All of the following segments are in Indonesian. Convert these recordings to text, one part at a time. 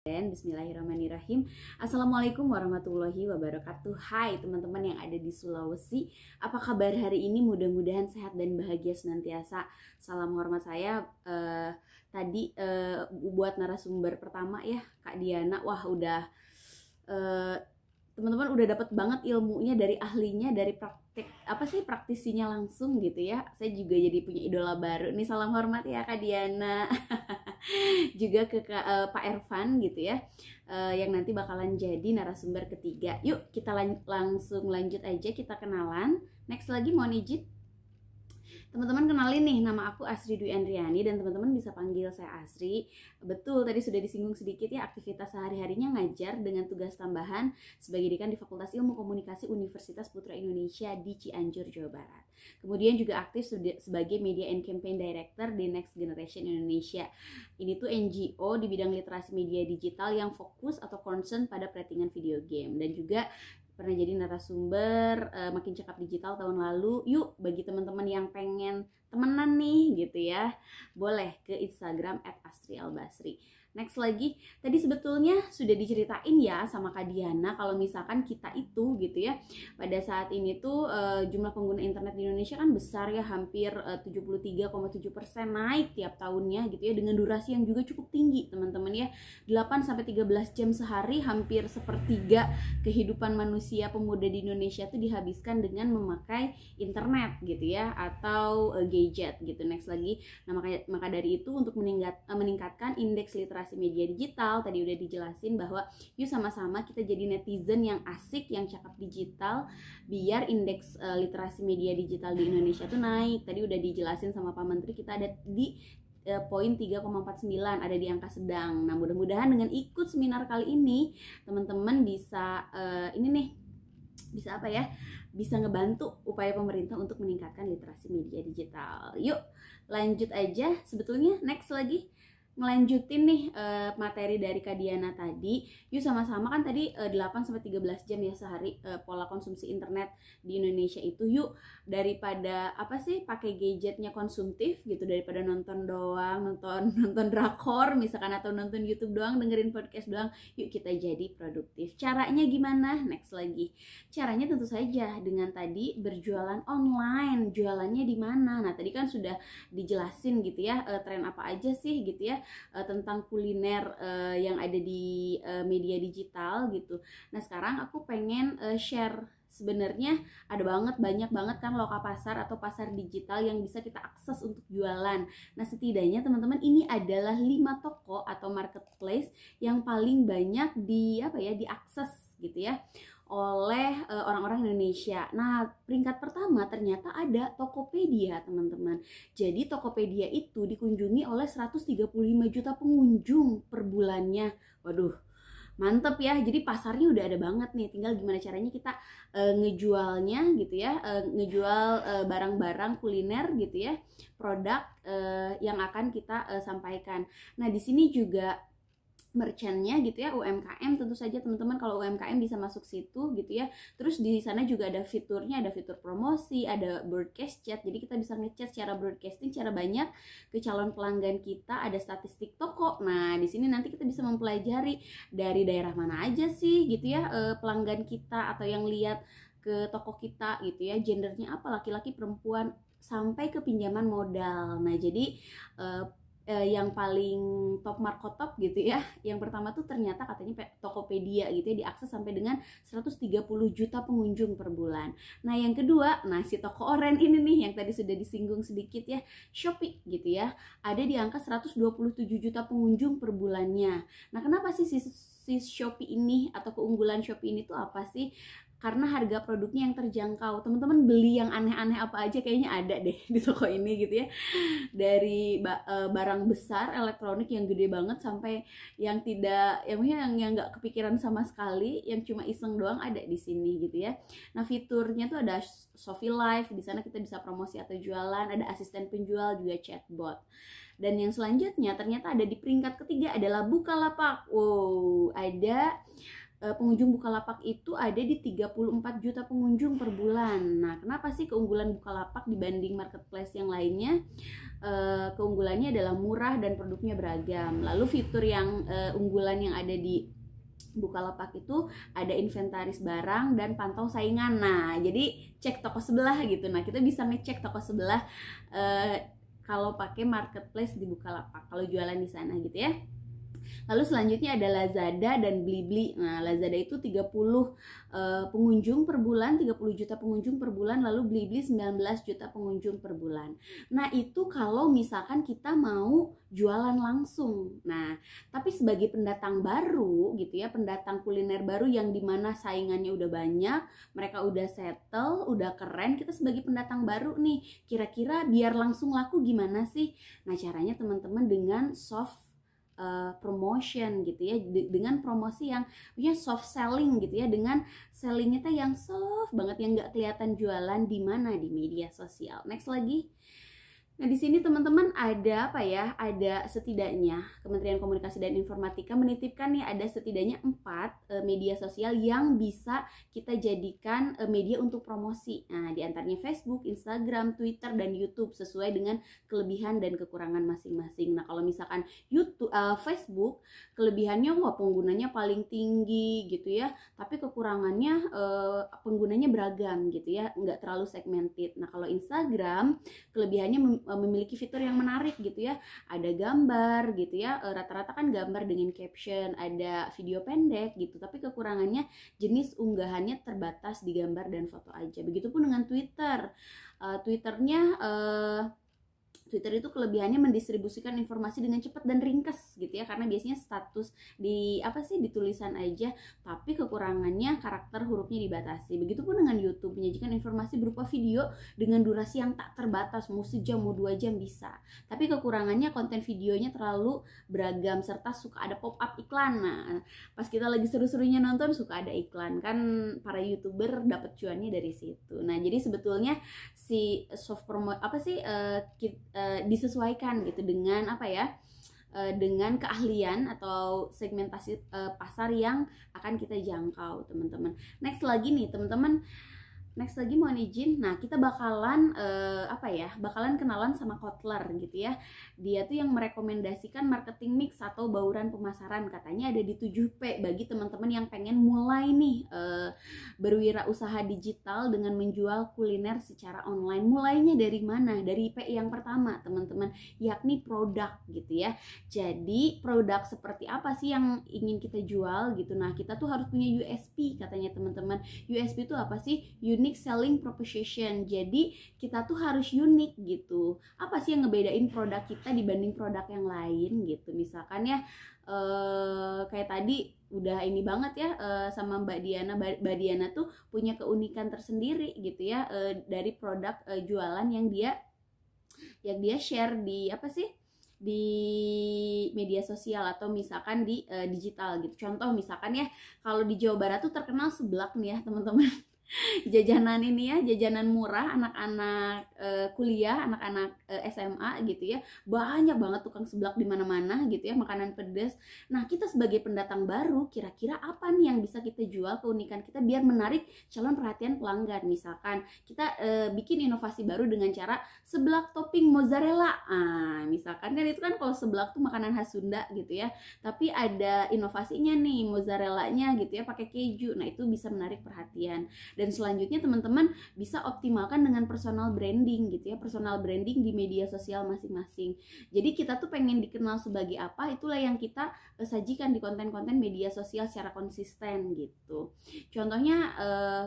Bismillahirrahmanirrahim. Assalamualaikum warahmatullahi wabarakatuh. Hai teman-teman yang ada di Sulawesi. Apa kabar hari ini? Mudah-mudahan sehat dan bahagia senantiasa. Salam hormat saya tadi buat narasumber pertama ya, Kak Diana. Wah, udah teman-teman udah dapat banget ilmunya dari ahlinya, dari praktisinya langsung gitu ya. Saya juga jadi punya idola baru nih. Salam hormat ya Kak Diana. Juga ke Pak Ervan gitu ya, yang nanti bakalan jadi narasumber ketiga. Yuk kita langsung lanjut aja, kita kenalan. Next lagi, mohon izin teman-teman kenalin nih, nama aku Asri Dwi Andriani dan teman-teman bisa panggil saya Asri. Betul, tadi sudah disinggung sedikit ya, aktivitas sehari-harinya ngajar dengan tugas tambahan sebagai dekan di Fakultas Ilmu Komunikasi Universitas Putra Indonesia di Cianjur, Jawa Barat. Kemudian juga aktif sebagai Media and Campaign Director di Next Generation Indonesia. Ini tuh NGO di bidang literasi media digital yang fokus atau concern pada peratingan video game, dan juga pernah jadi narasumber Makin Cakap Digital tahun lalu. Yuk, bagi teman-teman yang pengen temenan nih gitu ya, boleh ke Instagram @astrialbasri. Next lagi, tadi sebetulnya sudah diceritain ya sama Kak Diana kalau misalkan kita itu gitu ya, pada saat ini tuh jumlah pengguna internet di Indonesia kan besar ya, hampir 73,7% naik tiap tahunnya gitu ya, dengan durasi yang juga cukup tinggi teman-teman ya, 8-13 jam sehari, hampir sepertiga kehidupan manusia pemuda di Indonesia tuh dihabiskan dengan memakai internet gitu ya, atau gadget gitu. Next lagi, nah maka dari itu untuk meningkatkan indeks literasi media digital, tadi udah dijelasin bahwa yuk sama-sama kita jadi netizen yang asik, yang cakap digital, biar indeks literasi media digital di Indonesia tuh naik. Tadi udah dijelasin sama Pak Menteri, kita ada di poin 3,49, ada di angka sedang. Nah, mudah-mudahan dengan ikut seminar kali ini teman-teman bisa ini nih, bisa apa ya, bisa ngebantu upaya pemerintah untuk meningkatkan literasi media digital. Yuk lanjut aja, sebetulnya next lagi ngelanjutin nih materi dari Kak Diana tadi. Yuk sama-sama, kan tadi 8-13 jam ya sehari pola konsumsi internet di Indonesia itu. Yuk, daripada apa sih pakai gadgetnya konsumtif gitu, daripada nonton doang, nonton drakor misalkan, atau nonton YouTube doang, dengerin podcast doang, yuk kita jadi produktif. Caranya gimana? Next lagi, caranya tentu saja dengan tadi berjualan online. Jualannya di mana? Nah, tadi kan sudah dijelasin gitu ya, tren apa aja sih gitu ya, tentang kuliner yang ada di media digital gitu. Nah, sekarang aku pengen share. Sebenarnya ada banyak banget kan loka pasar atau pasar digital yang bisa kita akses untuk jualan. Nah, setidaknya teman-teman, ini adalah 5 toko atau marketplace yang paling banyak diakses gitu ya oleh orang-orang Indonesia. Nah, peringkat pertama ternyata ada Tokopedia, teman-teman. Jadi Tokopedia itu dikunjungi oleh 135 juta pengunjung per bulannya. Waduh, mantep ya. Jadi pasarnya udah ada banget nih, tinggal gimana caranya kita ngejualnya gitu ya, ngejual barang-barang kuliner gitu ya, produk yang akan kita sampaikan. Nah, di sini juga merchantnya gitu ya, UMKM tentu saja teman-teman. Kalau UMKM bisa masuk situ gitu ya. Terus di sana juga ada fiturnya, ada fitur promosi, ada broadcast chat. Jadi kita bisa ngechat secara broadcasting secara banyak ke calon pelanggan kita, ada statistik toko. Nah, di sini nanti kita bisa mempelajari dari daerah mana aja sih gitu ya pelanggan kita, atau yang lihat ke toko kita gitu ya, gendernya apa, laki-laki, perempuan, sampai ke pinjaman modal. Nah, jadi yang paling top markotop gitu ya, yang pertama tuh ternyata katanya Tokopedia gitu ya, diakses sampai dengan 130 juta pengunjung per bulan. Nah, yang kedua, nah si toko oren ini nih yang tadi sudah disinggung sedikit ya, Shopee gitu ya, ada di angka 127 juta pengunjung per bulannya. Nah, kenapa sih si Shopee ini, atau keunggulan Shopee ini tuh apa sih? Karena harga produknya yang terjangkau. Teman-teman beli yang aneh-aneh apa aja kayaknya ada deh di toko ini gitu ya. Dari barang besar elektronik yang gede banget sampai yang tidak, yang nggak kepikiran sama sekali, yang cuma iseng doang, ada di sini gitu ya. Nah, fiturnya tuh ada Shopee Live, di sana kita bisa promosi atau jualan, ada asisten penjual, juga chatbot. Dan yang selanjutnya ternyata ada di peringkat ketiga adalah Bukalapak. Wow, ada pengunjung Bukalapak itu ada di 34 juta pengunjung per bulan. Nah, kenapa sih keunggulan Bukalapak dibanding marketplace yang lainnya? Keunggulannya adalah murah dan produknya beragam. Lalu fitur yang unggulan yang ada di Bukalapak itu ada inventaris barang dan pantau saingan. Nah, jadi cek toko sebelah gitu. Nah, kita bisa ngecek toko sebelah kalau pakai marketplace di Bukalapak, kalau jualan di sana gitu ya. Lalu selanjutnya ada Lazada dan Blibli. Nah, Lazada itu 30 pengunjung per bulan, 30 juta pengunjung per bulan, lalu Blibli 19 juta pengunjung per bulan. Nah, itu kalau misalkan kita mau jualan langsung. Nah, tapi sebagai pendatang baru gitu ya, pendatang kuliner baru yang dimana saingannya udah banyak, mereka udah settle, udah keren, kita sebagai pendatang baru nih, kira-kira biar langsung laku gimana sih? Nah, caranya teman-teman dengan soft promotion gitu ya, dengan promosi yang punya soft selling gitu ya, dengan sellingnya tuh yang soft banget, yang nggak kelihatan jualan di mana, di media sosial. Next lagi. Nah, di sini teman-teman ada apa ya? Ada setidaknya Kementerian Komunikasi dan Informatika menitipkan nih, ada setidaknya 4 media sosial yang bisa kita jadikan media untuk promosi. Nah, di antaranya Facebook, Instagram, Twitter, dan YouTube sesuai dengan kelebihan dan kekurangan masing-masing. Nah, kalau misalkan YouTube, Facebook, kelebihannya wah penggunanya paling tinggi gitu ya, tapi kekurangannya penggunanya beragam gitu ya, nggak terlalu segmented. Nah, kalau Instagram kelebihannya memiliki fitur yang menarik gitu ya, ada gambar gitu ya, rata-rata kan gambar dengan caption, ada video pendek gitu, tapi kekurangannya jenis unggahannya terbatas di gambar dan foto aja. Begitupun dengan Twitter. Twitter itu kelebihannya mendistribusikan informasi dengan cepat dan ringkas gitu ya, karena biasanya status di di tulisan aja, tapi kekurangannya karakter hurufnya dibatasi. Begitupun dengan YouTube, menyajikan informasi berupa video dengan durasi yang tak terbatas, mau sejam mau 2 jam bisa, tapi kekurangannya konten videonya terlalu beragam serta suka ada pop up iklan. Nah, pas kita lagi seru-serunya nonton suka ada iklan, kan para YouTuber dapat cuannya dari situ. Nah, jadi sebetulnya si soft promo disesuaikan gitu dengan dengan keahlian atau segmentasi pasar yang akan kita jangkau, teman-teman. Next lagi mohon izin. Nah, kita bakalan bakalan kenalan sama Kotler gitu ya. Dia tuh yang merekomendasikan marketing mix atau bauran pemasaran, katanya ada di 7P bagi teman-teman yang pengen mulai nih berwirausaha digital dengan menjual kuliner secara online. Mulainya dari mana? Dari P yang pertama, teman-teman, yakni produk gitu ya. Jadi, produk seperti apa sih yang ingin kita jual gitu. Nah, kita tuh harus punya USP katanya, teman-teman. USP itu apa sih? Unique Selling Proposition. Jadi kita tuh harus unik gitu. Apa sih yang ngebedain produk kita dibanding produk yang lain gitu. Misalkan ya kayak tadi udah ini banget ya sama Mbak Diana tuh punya keunikan tersendiri gitu ya dari produk jualan yang dia share di di media sosial atau misalkan di digital gitu. Contoh misalkan ya, kalau di Jawa Barat tuh terkenal seblak nih ya teman-teman. Jajanan ini ya, jajanan murah anak-anak kuliah, anak-anak SMA gitu ya, banyak banget tukang seblak di mana-mana gitu ya, makanan pedas. Nah, kita sebagai pendatang baru, kira-kira apa nih yang bisa kita jual, keunikan kita biar menarik calon perhatian pelanggan. Misalkan kita bikin inovasi baru dengan cara seblak topping mozzarella. Misalkan kan itu kan kalau seblak tuh makanan khas Sunda gitu ya, tapi ada inovasinya nih, mozzarellanya gitu ya pakai keju. Nah, itu bisa menarik perhatian. Dan selanjutnya teman-teman bisa optimalkan dengan personal branding gitu ya, personal branding di media sosial masing-masing. Jadi kita tuh pengen dikenal sebagai apa, itulah yang kita sajikan di konten-konten media sosial secara konsisten gitu. Contohnya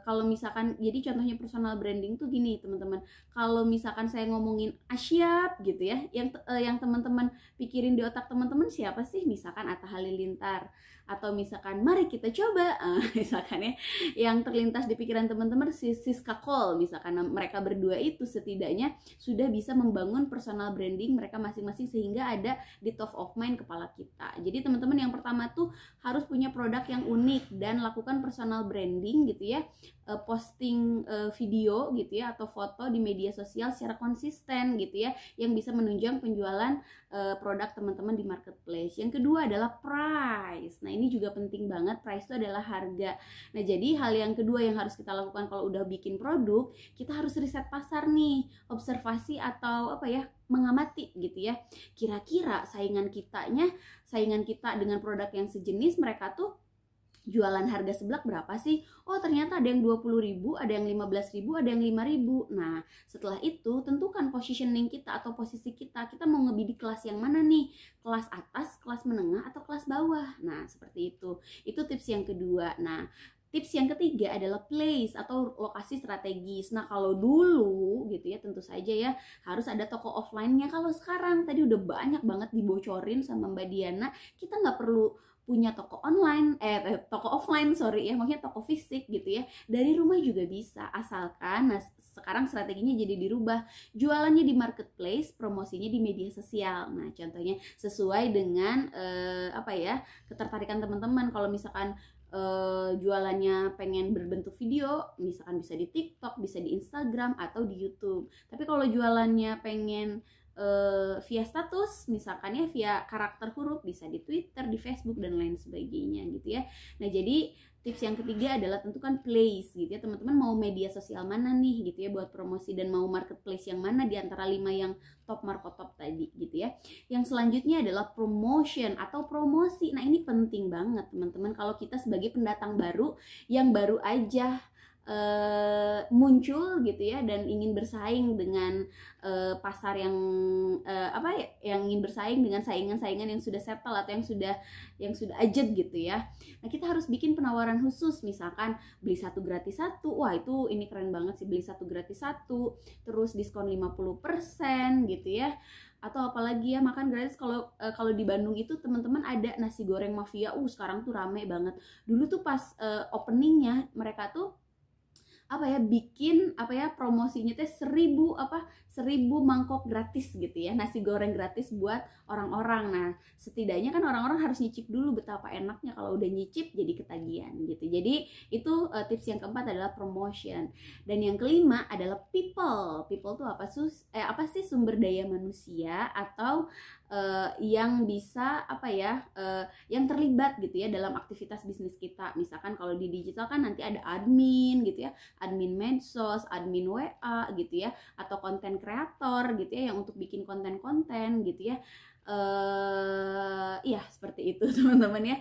kalau misalkan, jadi contohnya personal branding tuh gini teman-teman, kalau misalkan saya ngomongin Asyap gitu ya, yang teman-teman pikirin di otak teman-teman siapa sih? Misalkan Atta Halilintar, atau misalkan mari kita coba, misalkan ya, yang terlintas di pikiran teman-teman Siska Kol, misalkan mereka berdua itu setidaknya sudah bisa membangun personal branding mereka masing-masing sehingga ada di top of mind kepala kita. Jadi teman-teman yang pertama tuh harus punya produk yang unik dan lakukan personal branding gitu ya, posting video gitu ya atau foto di media sosial secara konsisten gitu ya, yang bisa menunjang penjualan produk teman-teman di marketplace. Yang kedua adalah price. Nah, ini juga penting banget, price itu adalah harga. Nah, jadi hal yang kedua yang harus kita lakukan kalau udah bikin produk, kita harus riset pasar nih, observasi atau apa ya, mengamati gitu ya. Kira-kira saingan kita dengan produk yang sejenis, mereka tuh jualan harga seblak berapa sih? Oh, ternyata ada yang 20.000, ada yang 15.000, ada yang 5.000. Nah, setelah itu tentukan positioning kita atau posisi kita. Kita mau ngebidik kelas yang mana nih? Kelas atas, kelas menengah, atau kelas bawah? Nah, seperti itu. Itu tips yang kedua. Nah, tips yang ketiga adalah place atau lokasi strategis. Nah, kalau dulu gitu ya, tentu saja ya harus ada toko offline-nya. Kalau sekarang tadi udah banyak banget dibocorin sama Mbak Diana, kita nggak perlu punya toko online, toko offline, sorry ya, maksudnya toko fisik gitu ya. Dari rumah juga bisa, asalkan nah sekarang strateginya jadi dirubah. Jualannya di marketplace, promosinya di media sosial. Nah, contohnya sesuai dengan apa ya, ketertarikan teman-teman. Kalau misalkan jualannya pengen berbentuk video, misalkan bisa di TikTok, bisa di Instagram atau di YouTube. Tapi kalau jualannya pengen via status, misalkan ya via karakter huruf, bisa di Twitter, di Facebook dan lain sebagainya gitu ya. Nah, jadi tips yang ketiga adalah tentukan place gitu ya. Teman-teman mau media sosial mana nih gitu ya buat promosi, dan mau marketplace yang mana di antara 5 yang top markotop tadi gitu ya. Yang selanjutnya adalah promotion atau promosi. Nah, ini penting banget teman-teman kalau kita sebagai pendatang baru yang baru aja muncul gitu ya, dan ingin bersaing dengan pasar yang apa ya, yang ingin bersaing dengan saingan-saingan yang sudah settle atau yang sudah ajet gitu ya. Nah, kita harus bikin penawaran khusus, misalkan beli 1 gratis 1. Wah, itu ini keren banget sih, beli 1 gratis 1, terus diskon 50% gitu ya. Atau apalagi ya, makan gratis. Kalau di Bandung itu teman-teman ada nasi goreng mafia. Sekarang tuh rame banget. Dulu tuh pas openingnya mereka tuh apa ya, bikin apa ya, promosinya teh 1.000 mangkok gratis gitu ya, nasi goreng gratis buat orang-orang. Nah, setidaknya kan orang-orang harus nyicip dulu, betapa enaknya kalau udah nyicip jadi ketagihan gitu. Jadi itu tips yang keempat adalah promotion. Dan yang kelima adalah people tuh apa sih sumber daya manusia atau yang bisa apa ya, yang terlibat gitu ya dalam aktivitas bisnis kita. Misalkan kalau di digital kan nanti ada admin gitu ya, admin medsos, admin WA gitu ya, atau konten kreator gitu ya yang untuk bikin konten-konten gitu ya. Ya seperti itu teman-teman ya.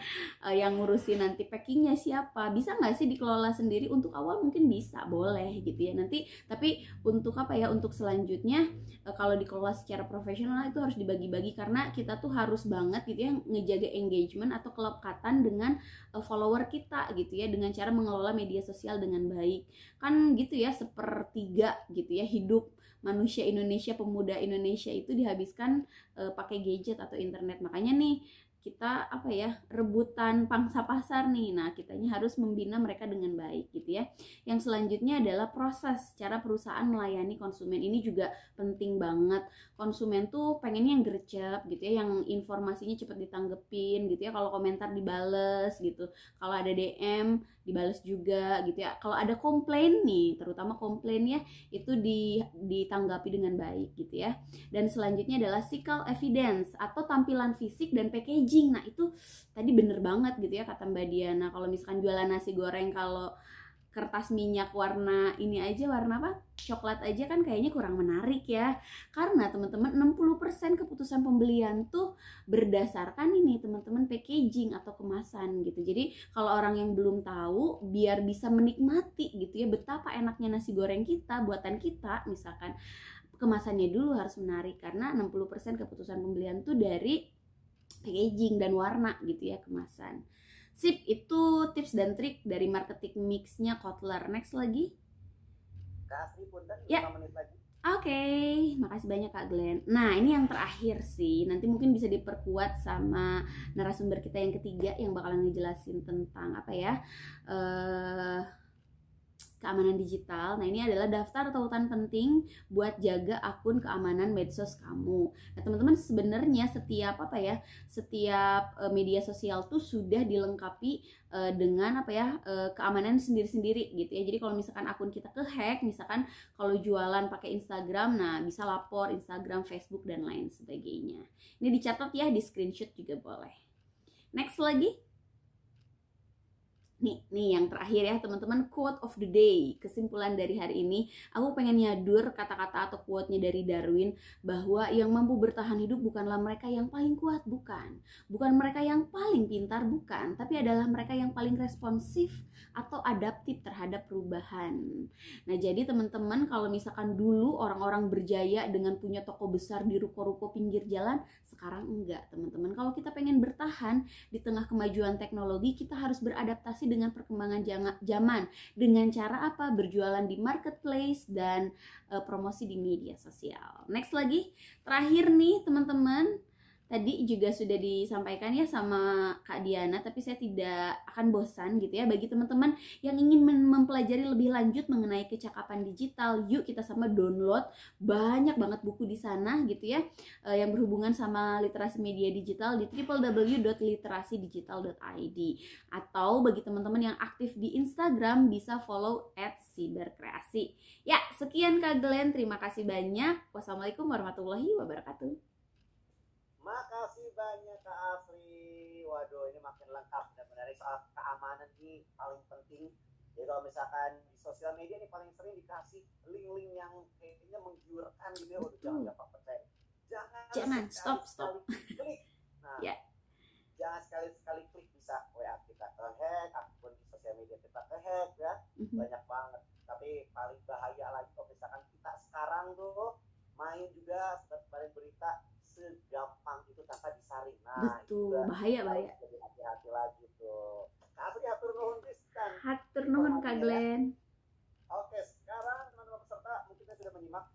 Yang ngurusin nanti packingnya siapa, bisa nggak sih dikelola sendiri? Untuk awal mungkin bisa, boleh gitu ya nanti, tapi untuk apa ya, untuk selanjutnya kalau dikelola secara profesional itu harus dibagi-bagi, karena kita tuh harus banget gitu ya ngejaga engagement atau kelekatan dengan follower kita gitu ya, dengan cara mengelola media sosial dengan baik. Kan gitu ya, 1/3 gitu ya hidup manusia Indonesia, pemuda Indonesia itu dihabiskan pakai gadget atau internet. Makanya nih kita apa ya, rebutan pangsa pasar nih. Nah, kitanya harus membina mereka dengan baik gitu ya. Yang selanjutnya adalah proses cara perusahaan melayani konsumen. Ini juga penting banget. Konsumen tuh pengennya yang gercep gitu ya, yang informasinya cepat ditanggepin gitu ya. Kalau komentar dibales gitu, kalau ada DM dibales juga gitu ya. Kalau ada komplain nih, terutama komplainnya itu ditanggapi dengan baik gitu ya. Dan selanjutnya adalah physical evidence atau tampilan fisik dan packaging. Nah, itu tadi bener banget gitu ya kata Mbak Diana. Kalau misalkan jualan nasi goreng, kalau kertas minyak warna ini aja, warna apa, coklat aja kan kayaknya kurang menarik ya. Karena teman-teman 60% keputusan pembelian tuh berdasarkan ini teman-teman, packaging atau kemasan gitu. Jadi kalau orang yang belum tahu, biar bisa menikmati gitu ya betapa enaknya nasi goreng kita, buatan kita, misalkan kemasannya dulu harus menarik, karena 60% keputusan pembelian tuh dari packaging dan warna gitu ya, kemasan. Sip, itu tips dan trik dari marketing mixnya Kotler. Next lagi. Kasih punten, ya. 5 menit lagi. Oke, makasih banyak Kak Glenn. Nah, ini yang terakhir sih. Nanti mungkin bisa diperkuat sama narasumber kita yang ketiga yang bakalan ngejelasin tentang apa ya, keamanan digital. Nah, ini adalah daftar tautan penting buat jaga akun keamanan medsos kamu. Nah, teman-teman, sebenarnya setiap media sosial tuh sudah dilengkapi dengan keamanan sendiri-sendiri gitu ya. Jadi kalau misalkan akun kita kehack, misalkan kalau jualan pakai Instagram, nah bisa lapor Instagram, Facebook dan lain sebagainya. Ini dicatat ya, di screenshot juga boleh. Next lagi. Nih yang terakhir ya teman-teman, quote of the day. Kesimpulan dari hari ini, aku pengen nyadur kata-kata atau quote-nya dari Darwin, bahwa yang mampu bertahan hidup bukanlah mereka yang paling kuat, bukan mereka yang paling pintar, bukan, tapi adalah mereka yang paling responsif atau adaptif terhadap perubahan. Nah jadi teman-teman, kalau misalkan dulu orang-orang berjaya dengan punya toko besar di ruko-ruko pinggir jalan, sekarang enggak teman-teman. Kalau kita pengen bertahan di tengah kemajuan teknologi, kita harus beradaptasi dengan perkembangan zaman. Dengan cara apa? Berjualan di marketplace dan promosi di media sosial. Next lagi, terakhir nih teman-teman. Tadi juga sudah disampaikan ya sama Kak Diana, tapi saya tidak akan bosan gitu ya. Bagi teman-teman yang ingin mempelajari lebih lanjut mengenai kecakapan digital, yuk kita sama download banyak banget buku di sana gitu ya, yang berhubungan sama literasi media digital di www.literasidigital.id. Atau bagi teman-teman yang aktif di Instagram bisa follow @siberkreasi. Ya, sekian Kak Glenn, terima kasih banyak. Wassalamualaikum warahmatullahi wabarakatuh. Makasih banyak Kak Afri. Waduh, ini makin lengkap dan menarik. Soal keamanan ini paling penting. Jadi kalau misalkan di sosial media ini paling sering dikasih link-link yang kayaknya menggiurkan gitu ya. Waduh, jangan gampang percaya. Jangan stop. Klik. Nah, Ya. jangan sekali-sekali klik bisa WA kita kehack, akun di sosial media kita kehack ya. Banyak banget. Tapi paling bahaya lagi kalau misalkan kita sekarang tuh main juga sebarin berita segampang itu tanpa disaring. Nah, betul, itu bahaya. Jadi hati-hati lagi tuh. Kak Afri, hatur nuhun pisan. Hatur nuhun Kak Glenn. Oke, sekarang teman-teman peserta mungkin sudah menyimak